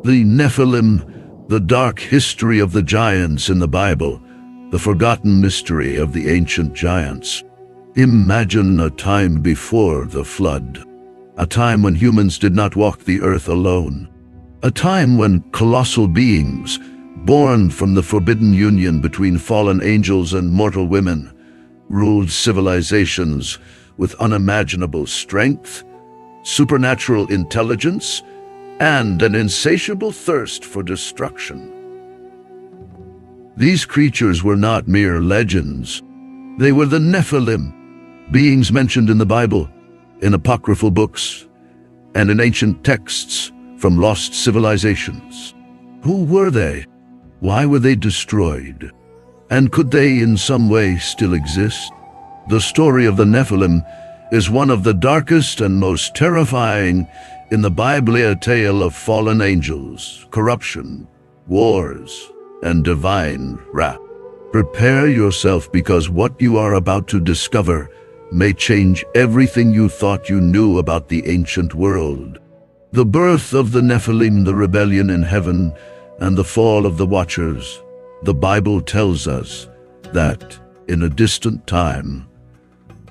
The Nephilim, the dark history of the giants in the Bible, the forgotten mystery of the ancient giants. Imagine a time before the flood, a time when humans did not walk the earth alone, a time when colossal beings, born from the forbidden union between fallen angels and mortal women, ruled civilizations with unimaginable strength, supernatural intelligence, and an insatiable thirst for destruction. These creatures were not mere legends. They were the Nephilim, beings mentioned in the Bible, in apocryphal books, and in ancient texts from lost civilizations. Who were they? Why were they destroyed? And could they in some way still exist? The story of the Nephilim is one of the darkest and most terrifying in the Bible, a tale of fallen angels, corruption, wars, and divine wrath. Prepare yourself, because what you are about to discover may change everything you thought you knew about the ancient world. The birth of the Nephilim, the rebellion in heaven, and the fall of the Watchers. The Bible tells us that in a distant time,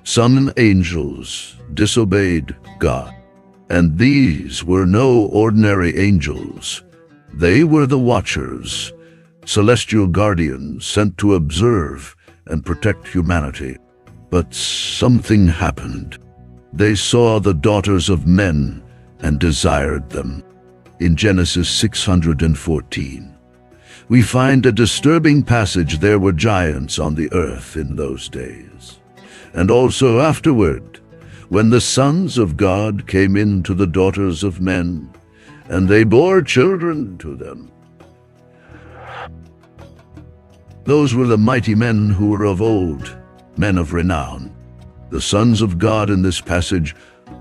some angels disobeyed God. And these were no ordinary angels. They were the Watchers, celestial guardians sent to observe and protect humanity. But something happened. They saw the daughters of men and desired them. In Genesis 614, we find a disturbing passage. There were giants on the earth in those days, and also afterward, when the sons of God came in to the daughters of men, and they bore children to them. Those were the mighty men who were of old, men of renown. The sons of God in this passage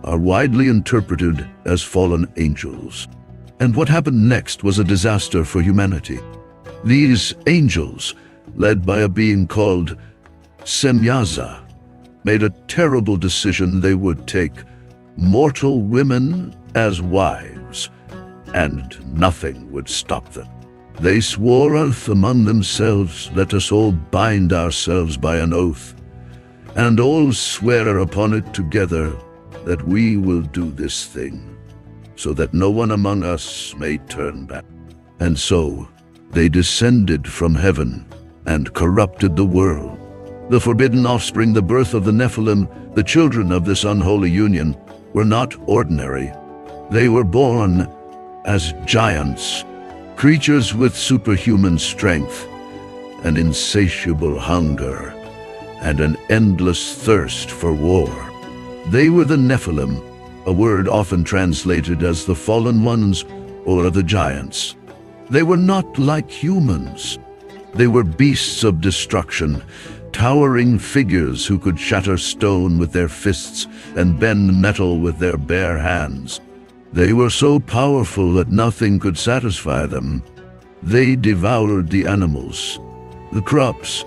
are widely interpreted as fallen angels. And what happened next was a disaster for humanity. These angels, led by a being called Semyaza, made a terrible decision. They would take mortal women as wives, and nothing would stop them. They swore oath among themselves, "Let us all bind ourselves by an oath, and all swear upon it together that we will do this thing, so that no one among us may turn back." And so they descended from heaven and corrupted the world. The forbidden offspring, the birth of the Nephilim, the children of this unholy union, were not ordinary. They were born as giants, creatures with superhuman strength, an insatiable hunger, and an endless thirst for war. They were the Nephilim, a word often translated as the fallen ones or the giants. They were not like humans. They were beasts of destruction, towering figures who could shatter stone with their fists and bend metal with their bare hands. They were so powerful that nothing could satisfy them. They devoured the animals, the crops,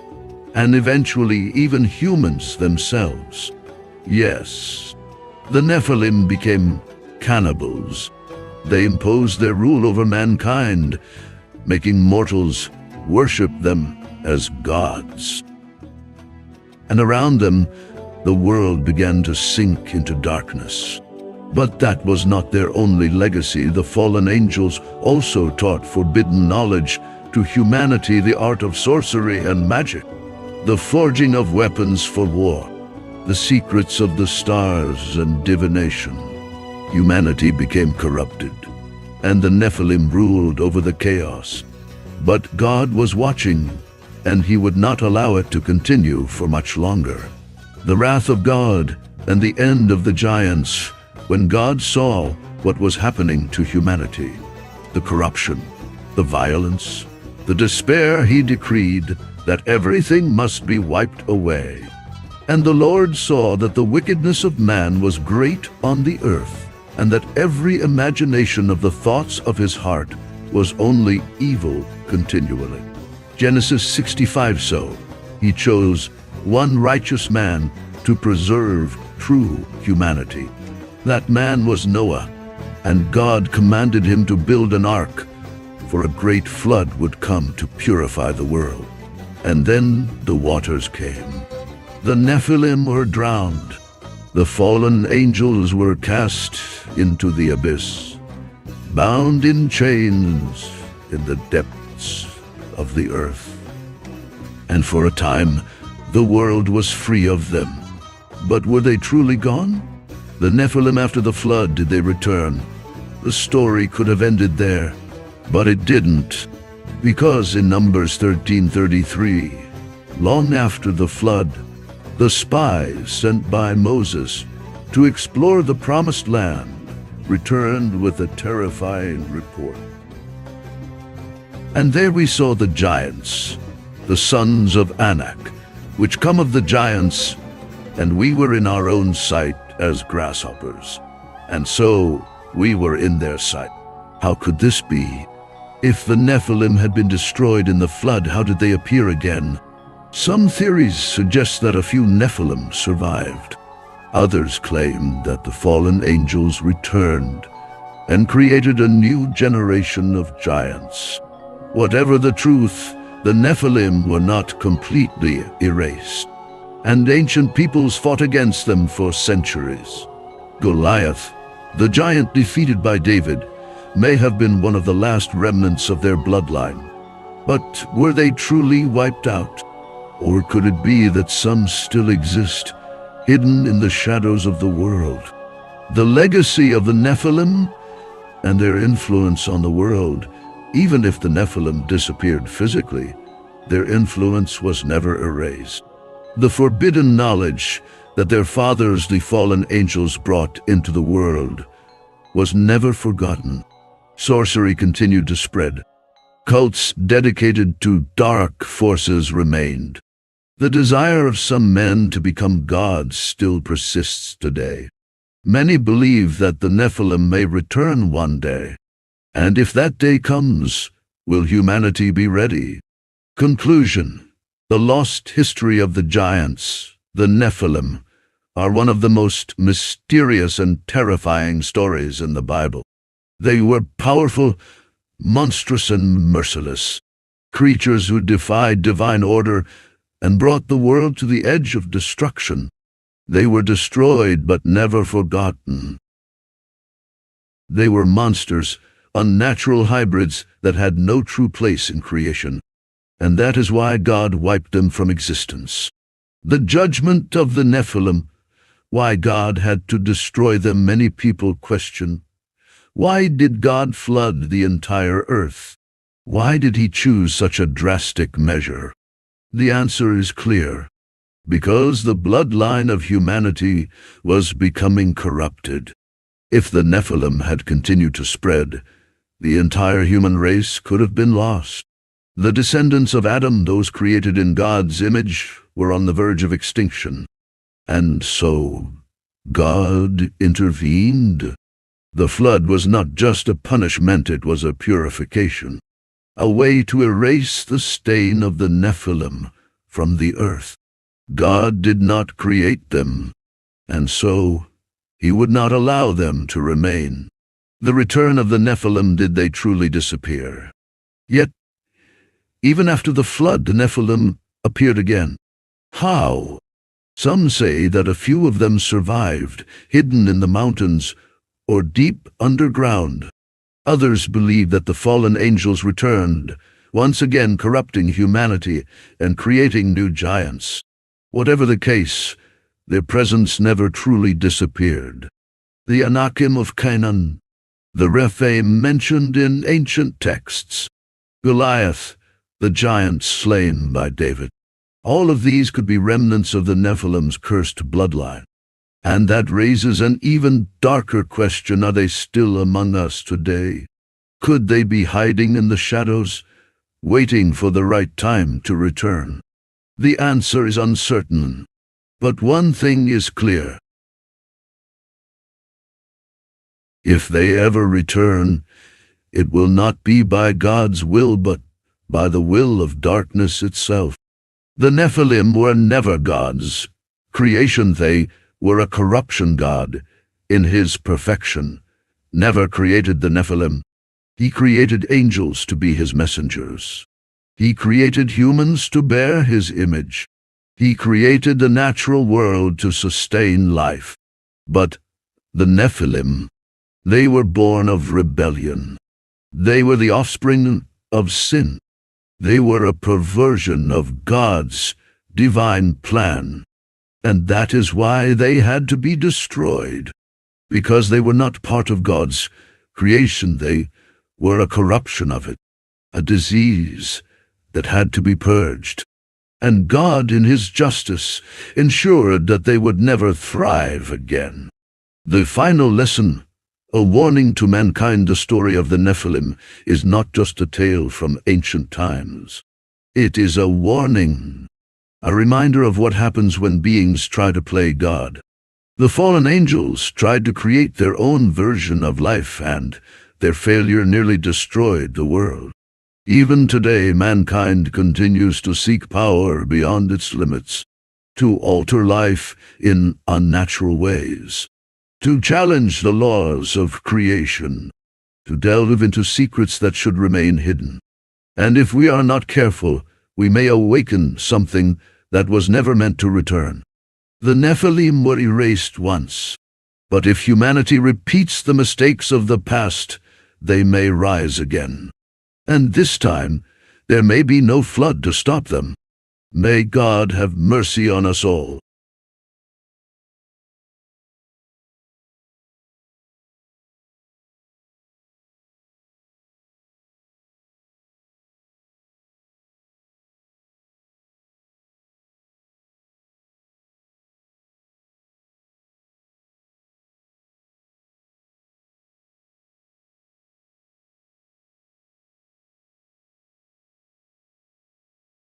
and eventually even humans themselves. Yes, the Nephilim became cannibals. They imposed their rule over mankind, making mortals worship them as gods. And around them, the world began to sink into darkness. But that was not their only legacy. The fallen angels also taught forbidden knowledge to humanity, the art of sorcery and magic, the forging of weapons for war, the secrets of the stars and divination. Humanity became corrupted, and the Nephilim ruled over the chaos. But God was watching, and he would not allow it to continue for much longer. The wrath of God and the end of the giants, when God saw what was happening to humanity, the corruption, the violence, the despair, he decreed that everything must be wiped away. And the Lord saw that the wickedness of man was great on the earth, and that every imagination of the thoughts of his heart was only evil continually. Genesis 65. So he chose one righteous man to preserve true humanity. That man was Noah, and God commanded him to build an ark for a great flood would come to purify the world. And then the waters came. The Nephilim were drowned. The fallen angels were cast into the abyss, bound in chains in the depths of the earth. And for a time, the world was free of them. But were they truly gone? The Nephilim, after the flood, did they return? The story could have ended there, but it didn't, because in Numbers 13:33, long after the flood, the spies sent by Moses to explore the promised land returned with a terrifying report. And there we saw the giants, the sons of Anak, which come of the giants, and we were in our own sight as grasshoppers, and so we were in their sight. How could this be? If the Nephilim had been destroyed in the flood, how did they appear again? Some theories suggest that a few Nephilim survived. Others claim that the fallen angels returned and created a new generation of giants. Whatever the truth, the Nephilim were not completely erased, and ancient peoples fought against them for centuries. Goliath, the giant defeated by David, may have been one of the last remnants of their bloodline. But were they truly wiped out? Or could it be that some still exist, hidden in the shadows of the world? The legacy of the Nephilim and their influence on the world, even if the Nephilim disappeared physically, their influence was never erased. The forbidden knowledge that their fathers, the fallen angels, brought into the world was never forgotten. Sorcery continued to spread. Cults dedicated to dark forces remained. The desire of some men to become gods still persists today. Many believe that the Nephilim may return one day. And if that day comes, will humanity be ready? Conclusion: the lost history of the giants, the Nephilim, are one of the most mysterious and terrifying stories in the Bible. They were powerful, monstrous, and merciless, creatures who defied divine order and brought the world to the edge of destruction. They were destroyed but never forgotten. They were monsters, unnatural hybrids that had no true place in creation, and that is why God wiped them from existence. The judgment of the Nephilim, why God had to destroy them, many people question. Why did God flood the entire earth? Why did he choose such a drastic measure? The answer is clear. Because the bloodline of humanity was becoming corrupted. If the Nephilim had continued to spread, the entire human race could have been lost. The descendants of Adam, those created in God's image, were on the verge of extinction. And so, God intervened. The flood was not just a punishment, it was a purification, a way to erase the stain of the Nephilim from the earth. God did not create them, and so he would not allow them to remain. The return of the Nephilim, did they truly disappear? Yet, even after the flood, the Nephilim appeared again. How? Some say that a few of them survived, hidden in the mountains or deep underground. Others believe that the fallen angels returned, once again corrupting humanity and creating new giants. Whatever the case, their presence never truly disappeared. The Anakim of Canaan, the Rephaim mentioned in ancient texts, Goliath, the giant slain by David. All of these could be remnants of the Nephilim's cursed bloodline. And that raises an even darker question: are they still among us today? Could they be hiding in the shadows, waiting for the right time to return? The answer is uncertain, but one thing is clear. If they ever return, it will not be by God's will, but by the will of darkness itself. The Nephilim were never gods. Creation, they were a corruption. God, in his perfection, never created the Nephilim. He created angels to be his messengers. He created humans to bear his image. He created the natural world to sustain life. But the Nephilim, they were born of rebellion. They were the offspring of sin. They were a perversion of God's divine plan. And that is why they had to be destroyed. Because they were not part of God's creation, they were a corruption of it, a disease that had to be purged. And God, in his justice, ensured that they would never thrive again. The final lesson, a warning to mankind. The story of the Nephilim is not just a tale from ancient times. It is a warning, a reminder of what happens when beings try to play God. The fallen angels tried to create their own version of life, and their failure nearly destroyed the world. Even today, mankind continues to seek power beyond its limits, to alter life in unnatural ways, to challenge the laws of creation, to delve into secrets that should remain hidden. And if we are not careful, we may awaken something that was never meant to return. The Nephilim were erased once, but if humanity repeats the mistakes of the past, they may rise again. And this time, there may be no flood to stop them. May God have mercy on us all.